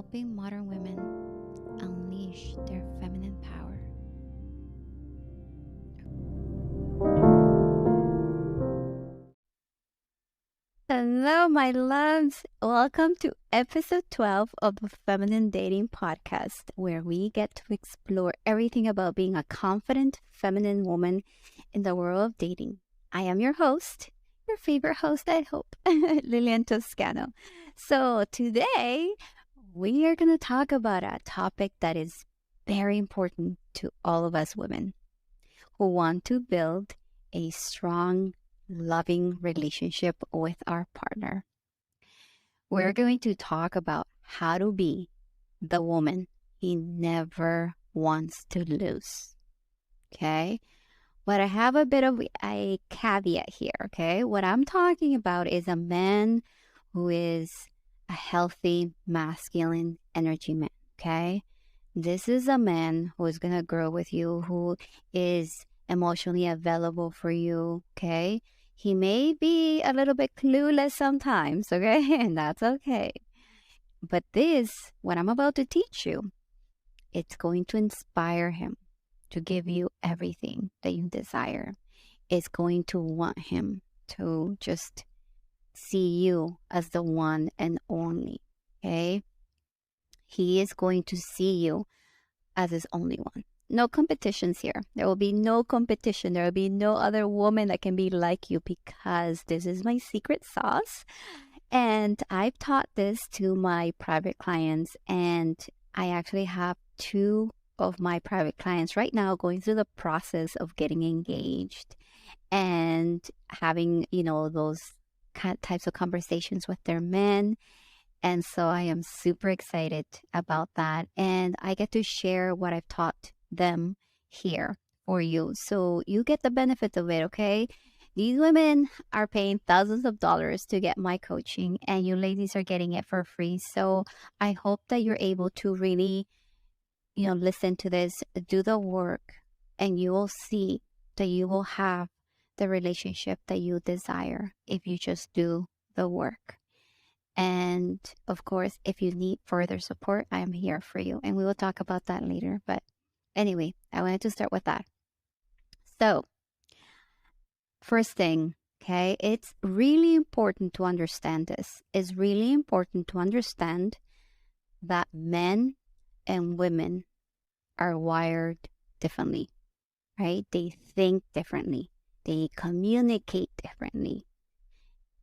helping modern women unleash their feminine power. Hello, my loves. Welcome to episode 12 of the Feminine Dating Podcast, where we get to explore everything about being a confident feminine woman in the world of dating. I am your host, your favorite host, I hope, Lilian Toscano. So today, we are going to talk about a topic that is very important to all of us women who want to build a strong, loving relationship with our partner. We're going to talk about how to be the woman he never wants to lose. Okay? But I have a bit of a caveat here. Okay? What I'm talking about is a man who is a healthy, masculine energy man. Okay? This is a man who is going to grow with you, who is emotionally available for you. Okay? He may be a little bit clueless sometimes, okay? And that's okay. But this, what I'm about to teach you, it's going to inspire him to give you everything that you desire. It's going to want him to just see you as the one and only, okay? He is going to see you as his only one. No competitions here. There will be no competition. There will be no other woman that can be like you because this is my secret sauce. And I've taught this to my private clients, and I actually have two of my private clients right now going through the process of getting engaged and having, those types of conversations with their men. And so I am super excited about that. And I get to share what I've taught them here for you. So you get the benefit of it, okay? These women are paying thousands of dollars to get my coaching, and you ladies are getting it for free. So I hope that you're able to really, listen to this, do the work, and you will see that you will have the relationship that you desire if you just do the work. And of course, if you need further support, I am here for you. And we will talk about that later. But anyway, I wanted to start with that. So, first thing, okay, it's really important to understand this. It's really important to understand that men and women are wired differently, right? They think differently, they communicate differently,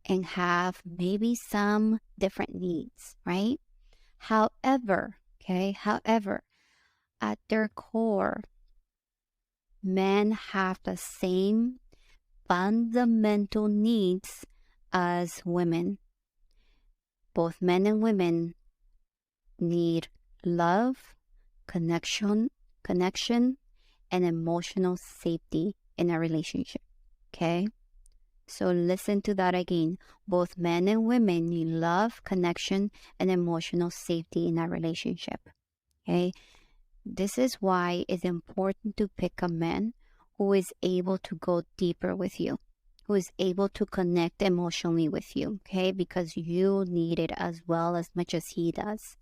and have maybe some different needs, right? However, at their core, men have the same fundamental needs as women. Both men and women need love, connection, and emotional safety in a relationship. Okay? So listen to that again. Both men and women need love, connection, and emotional safety in a relationship. Okay? This is why it's important to pick a man who is able to go deeper with you, who is able to connect emotionally with you, okay? Because you need it as well as much as he does.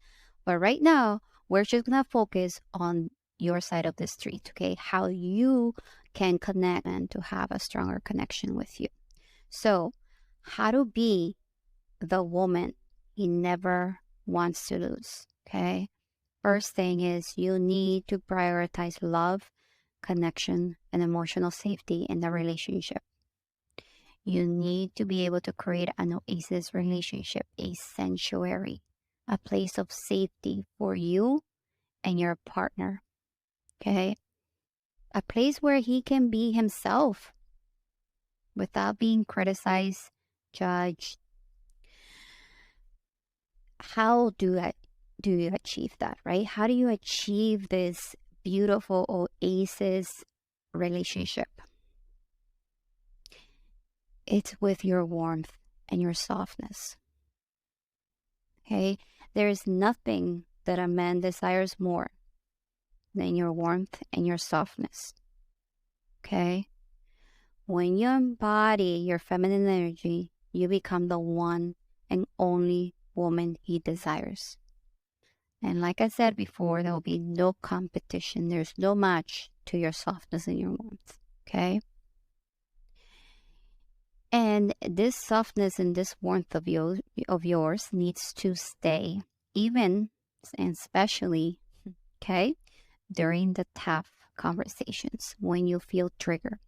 But right now, we're just going to focus on your side of the street, okay? How you can connect and to have a stronger connection with you. So, how to be the woman he never wants to lose, okay? First thing is you need to prioritize love, connection, and emotional safety in the relationship. You need to be able to create an oasis relationship, a sanctuary, a place of safety for you and your partner. Okay? A place where he can be himself without being criticized, judged. How do you achieve that, right? How do you achieve this beautiful oasis relationship? It's with your warmth and your softness. Okay? There is nothing that a man desires more than your warmth and your softness. Okay? When you embody your feminine energy, you become the one and only woman he desires. And like I said before, there will be no competition. There's no match to your softness and your warmth. Okay. And this softness and this warmth of yours needs to stay, even and especially, okay, during the tough conversations when you feel triggered.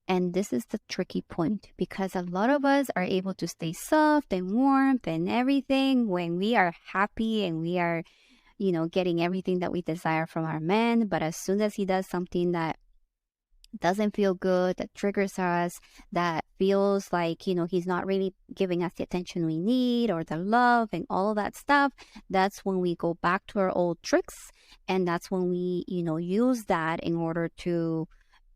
And this is the tricky point because a lot of us are able to stay soft and warm and everything when we are happy and we are, getting everything that we desire from our man. But as soon as he does something that doesn't feel good, that triggers us, that feels like, he's not really giving us the attention we need or the love and all of that stuff, that's when we go back to our old tricks. And that's when we, use that in order to,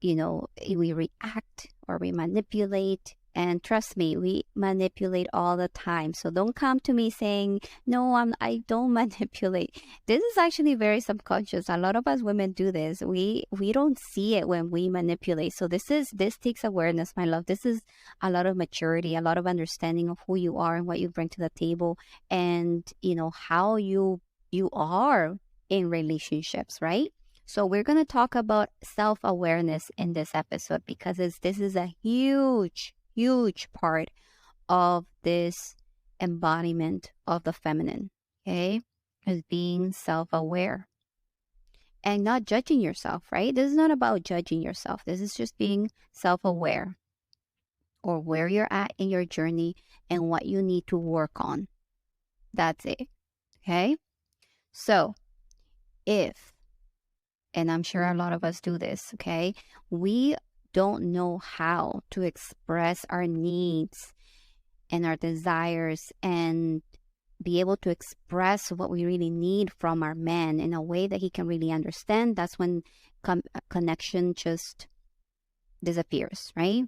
we react or we manipulate. And trust me, we manipulate all the time. So don't come to me saying, no, I don't manipulate. This is actually very subconscious. A lot of us women do this. We don't see it when we manipulate. So this takes awareness, my love. This is a lot of maturity, a lot of understanding of who you are and what you bring to the table, and how you are in relationships, right? So we're going to talk about self-awareness in this episode because this is a huge part of this embodiment of the feminine, okay? Is being self-aware and not judging yourself, right? This is not about judging yourself. This is just being self-aware or where you're at in your journey and what you need to work on. That's it, okay? So if, and I'm sure a lot of us do this, okay? We don't know how to express our needs and our desires and be able to express what we really need from our man in a way that he can really understand. That's when connection just disappears, right?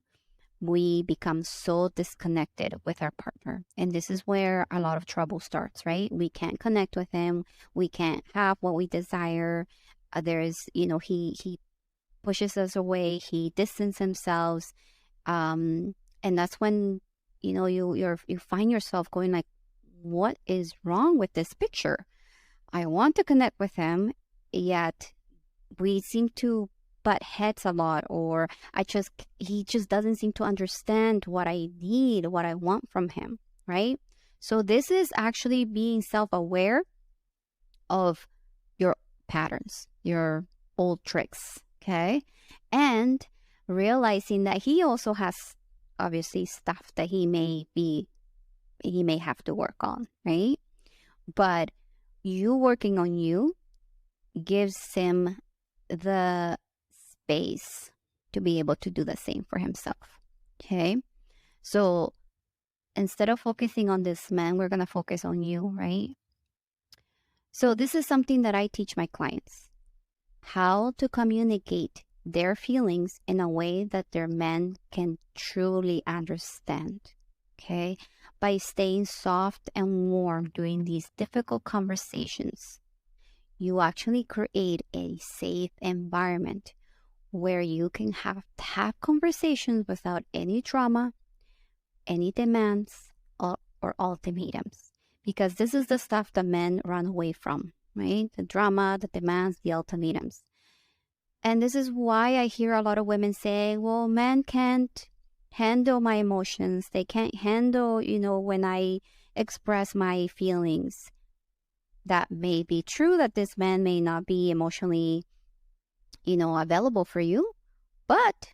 We become so disconnected with our partner. And this is where a lot of trouble starts, right? We can't connect with him. We can't have what we desire. There's, he pushes us away. He distances himself. And that's when, you find yourself going like, what is wrong with this picture? I want to connect with him, yet we seem to butt heads a lot, or he just doesn't seem to understand what I need, what I want from him, right? So this is actually being self-aware of your patterns, your old tricks, okay? And realizing that he also has obviously stuff that he may have to work on, right? But you working on you gives him the space to be able to do the same for himself. Okay. So instead of focusing on this man, we're going to focus on you, right? So this is something that I teach my clients, how to communicate their feelings in a way that their men can truly understand. Okay. By staying soft and warm during these difficult conversations, you actually create a safe environment where you can have conversations without any drama, any demands, or ultimatums. Because this is the stuff that men run away from, right? The drama, the demands, the ultimatums. And this is why I hear a lot of women say, well, men can't handle my emotions. They can't handle, when I express my feelings. That may be true that this man may not be emotionally, available for you, but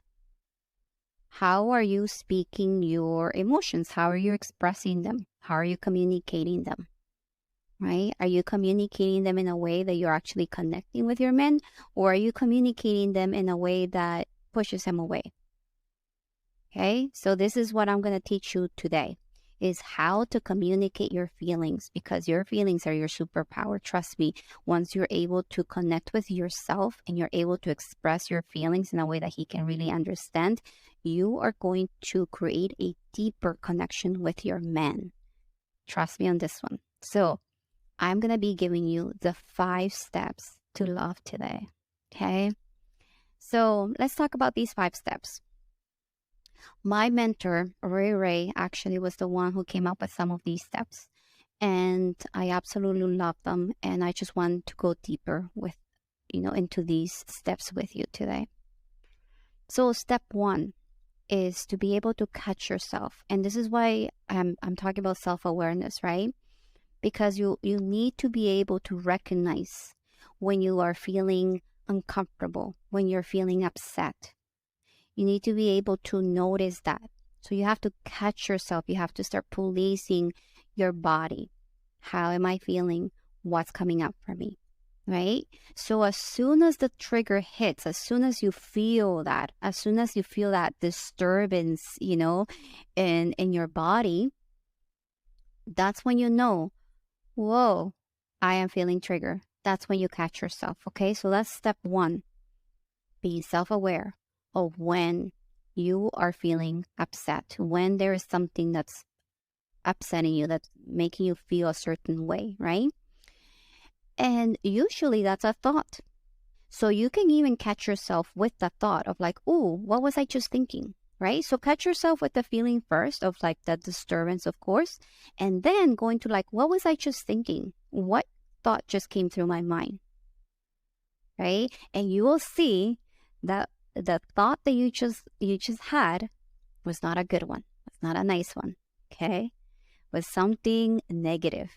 how are you speaking your emotions? How are you expressing them? How are you communicating them? Right? Are you communicating them in a way that you're actually connecting with your man, or are you communicating them in a way that pushes him away? Okay, so this is what I'm going to teach you today, is how to communicate your feelings, because your feelings are your superpower. Trust me, once you're able to connect with yourself and you're able to express your feelings in a way that he can really understand, you are going to create a deeper connection with your man. Trust me on this one. So I'm going to be giving you the 5 steps to love today. Okay, so let's talk about these 5 steps. My mentor, Ray, actually was the one who came up with some of these steps. and I absolutely love them. And I just want to go deeper with, into these steps with you today. So step one is to be able to catch yourself. And this is why I'm talking about self-awareness, right? Because you need to be able to recognize when you are feeling uncomfortable, when you're feeling upset. You need to be able to notice that. So you have to catch yourself. You have to start policing your body. How am I feeling? What's coming up for me? Right? So as soon as the trigger hits, as soon as you feel that, as soon as you feel that disturbance, in your body, that's when you know, whoa, I am feeling triggered. That's when you catch yourself. Okay. So that's step one. Be self-aware of when you are feeling upset, when there is something that's upsetting you, that's making you feel a certain way, right? And usually that's a thought. So you can even catch yourself with the thought of like, oh, what was I just thinking? Right? So catch yourself with the feeling first of like the disturbance, of course, and then going to like, what was I just thinking? What thought just came through my mind? Right? And you will see that the thought that you just had was not a good one. It's not a nice one. Okay? Was something negative.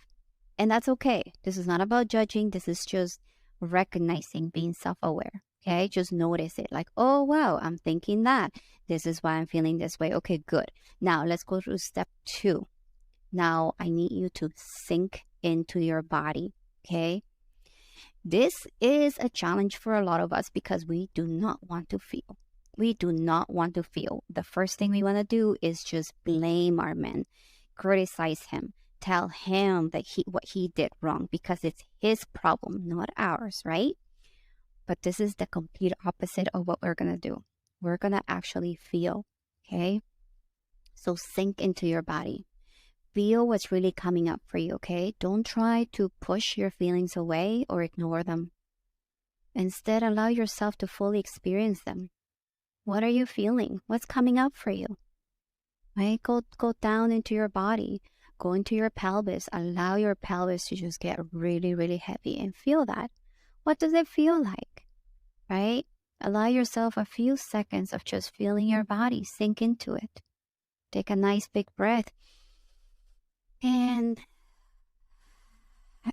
And that's okay. This is not about judging. This is just recognizing, being self-aware. Okay? Just notice it. Like, oh, wow, I'm thinking that. This is why I'm feeling this way. Okay, good. Now let's go through step two. Now I need you to sink into your body. Okay? This is a challenge for a lot of us because we do not want to feel. We do not want to feel. The first thing we want to do is just blame our man, criticize him, tell him that what he did wrong because it's his problem, not ours, right? But this is the complete opposite of what we're going to do. We're going to actually feel, okay? So sink into your body. Feel what's really coming up for you, okay? Don't try to push your feelings away or ignore them. Instead, allow yourself to fully experience them. What are you feeling? What's coming up for you? Right? Go down into your body. Go into your pelvis. Allow your pelvis to just get really, really heavy and feel that. What does it feel like? Right? Allow yourself a few seconds of just feeling your body sink into it. Take a nice big breath and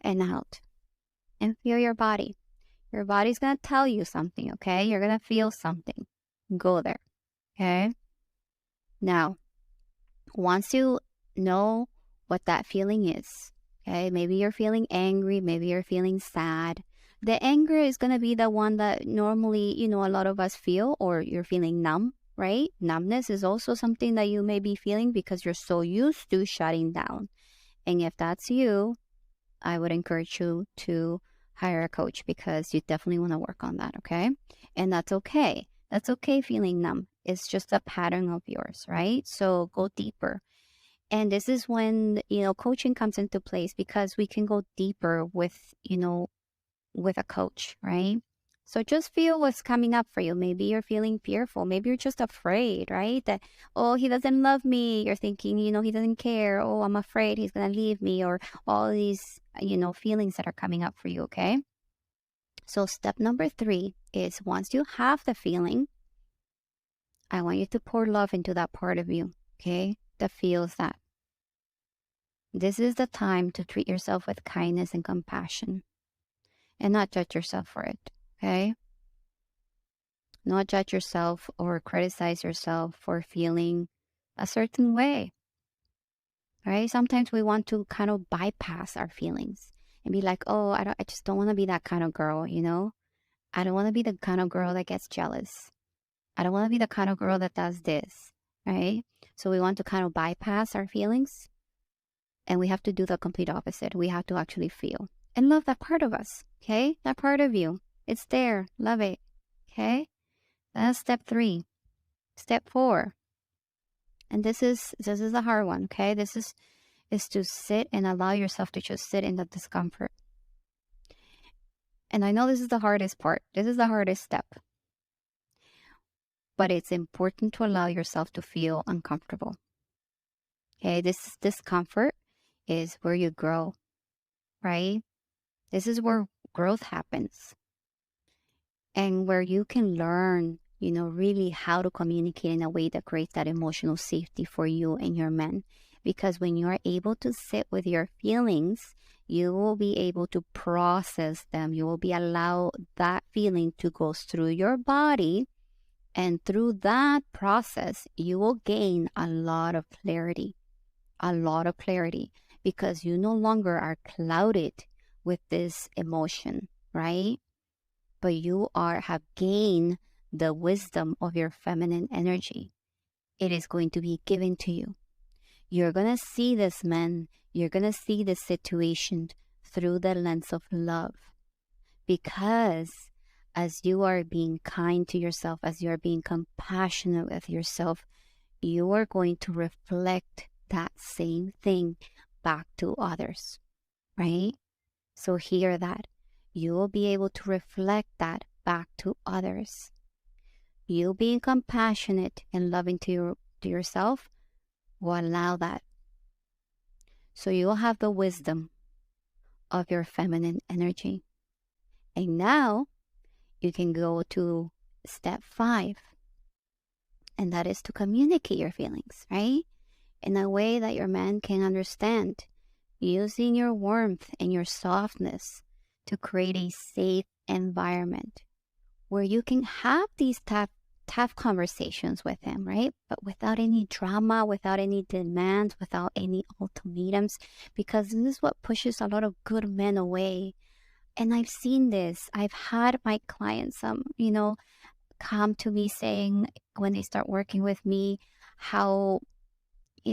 out. And feel your body. Your body's going to tell you something, okay? You're going to feel something. Go there, okay? Now, once you know what that feeling is, okay? Maybe you're feeling angry, maybe you're feeling sad. The anger is going to be the one that normally, a lot of us feel, or you're feeling numb, right? Numbness is also something that you may be feeling because you're so used to shutting down. And if that's you, I would encourage you to hire a coach because you definitely want to work on that, okay? And that's okay. That's okay feeling numb. It's just a pattern of yours, right? So go deeper. And this is when, coaching comes into place because we can go deeper with, with a coach, right? So just feel what's coming up for you. Maybe you're feeling fearful. Maybe you're just afraid, right? That, oh, he doesn't love me. You're thinking, he doesn't care. Oh, I'm afraid he's going to leave me, or all these, feelings that are coming up for you, okay? So step number 3 is once you have the feeling, I want you to pour love into that part of you, okay? That feels that. This is the time to treat yourself with kindness and compassion and not judge yourself for it, okay? Not judge yourself or criticize yourself for feeling a certain way, right? Sometimes we want to kind of bypass our feelings and be like, oh, I just don't want to be that kind of girl, I don't want to be the kind of girl that gets jealous. I don't want to be the kind of girl that does this, right? So we want to kind of bypass our feelings, and we have to do the complete opposite. We have to actually feel and love that part of us, okay? That part of you. It's there. Love it, okay? That's step 3. Step 4. And this is a hard one, okay? This is to sit and allow yourself to just sit in the discomfort. And I know this is the hardest part. This is the hardest step. But it's important to allow yourself to feel uncomfortable. Okay, this discomfort is where you grow, right? This is where growth happens and where you can learn, really how to communicate in a way that creates that emotional safety for you and your man. Because when you are able to sit with your feelings, you will be able to process them. You will be allowed that feeling to go through your body. And through that process, you will gain a lot of clarity, because you no longer are clouded with this emotion, right? But you have gained the wisdom of your feminine energy. It is going to be given to you. You're going to see this man, you're going to see this situation through the lens of love. Because as you are being kind to yourself, as you are being compassionate with yourself, you are going to reflect that same thing back to others, right? So hear that. You will be able to reflect that back to others. You being compassionate and loving to yourself will allow that. So you will have the wisdom of your feminine energy. And now you can go to step 5. And that is to communicate your feelings, right? In a way that your man can understand, using your warmth and your softness to create a safe environment where you can have these tough conversations with him, right? But without any drama, without any demands, without any ultimatums, because this is what pushes a lot of good men away. And I've seen this. I've had my clients, come to me saying when they start working with me, how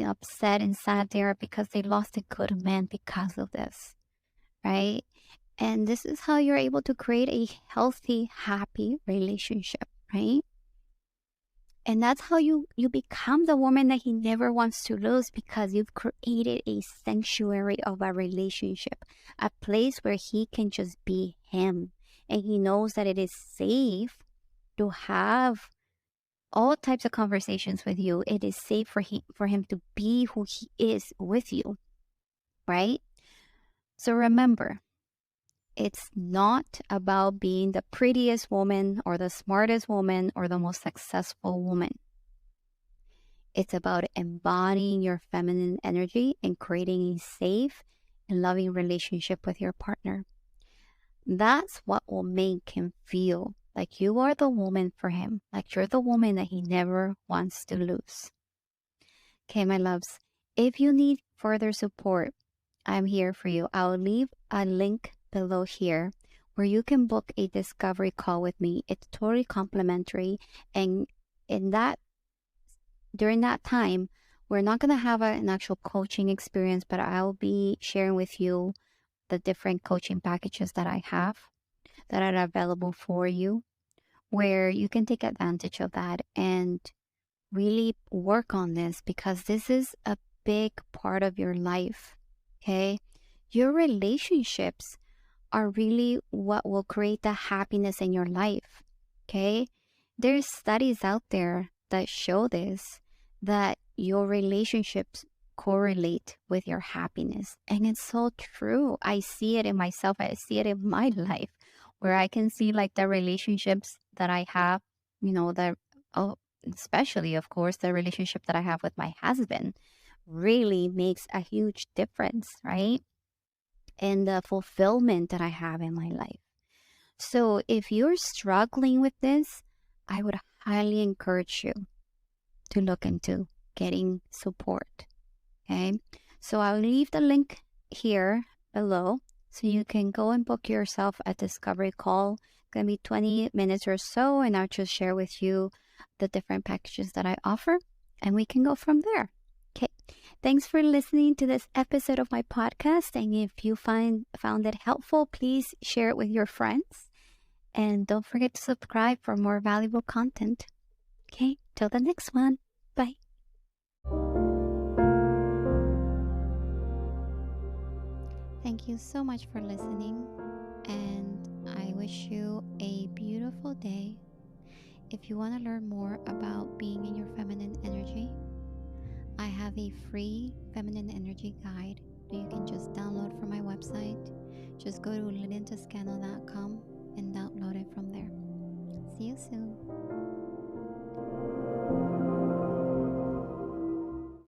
upset and sad they are because they lost a good man because of this, right? And this is how you're able to create a healthy, happy relationship, right? And that's how you become the woman that he never wants to lose, because you've created a sanctuary of a relationship, a place where he can just be him. And he knows that it is safe to have all types of conversations with you. It is safe for him to be who he is with you, right? So remember, it's not about being the prettiest woman or the smartest woman or the most successful woman. It's about embodying your feminine energy and creating a safe and loving relationship with your partner. That's what will make him feel like you are the woman for him, like you're the woman that he never wants to lose. Okay, my loves, if you need further support, I'm here for you. I'll leave a link below here where you can book a discovery call with me. It's totally complimentary. And during that time, we're not going to have an actual coaching experience, but I'll be sharing with you the different coaching packages that I have that are available for you, where you can take advantage of that and really work on this, because this is a big part of your life. Okay, your relationships are really what will create the happiness in your life. Okay, there's studies out there that show this, that your relationships correlate with your happiness, and it's so true. I see it in myself. I see it in my life, where I can see like the relationships that I have, that especially, of course, the relationship that I have with my husband really makes a huge difference, right? And the fulfillment that I have in my life. So if you're struggling with this, I would highly encourage you to look into getting support. Okay. So I'll leave the link here below so you can go and book yourself a discovery call. It's going to be 20 minutes or so, and I'll just share with you the different packages that I offer, and we can go from there. Okay. Thanks for listening to this episode of my podcast. And if you found it helpful, please share it with your friends. And don't forget to subscribe for more valuable content. Okay. Till the next one. Bye. Thank you so much for listening. And I wish you a beautiful day. If you want to learn more about being in your feminine energy, I have a free feminine energy guide you can just download from my website. Just go to liliantoscano.com and download it from there. See you soon.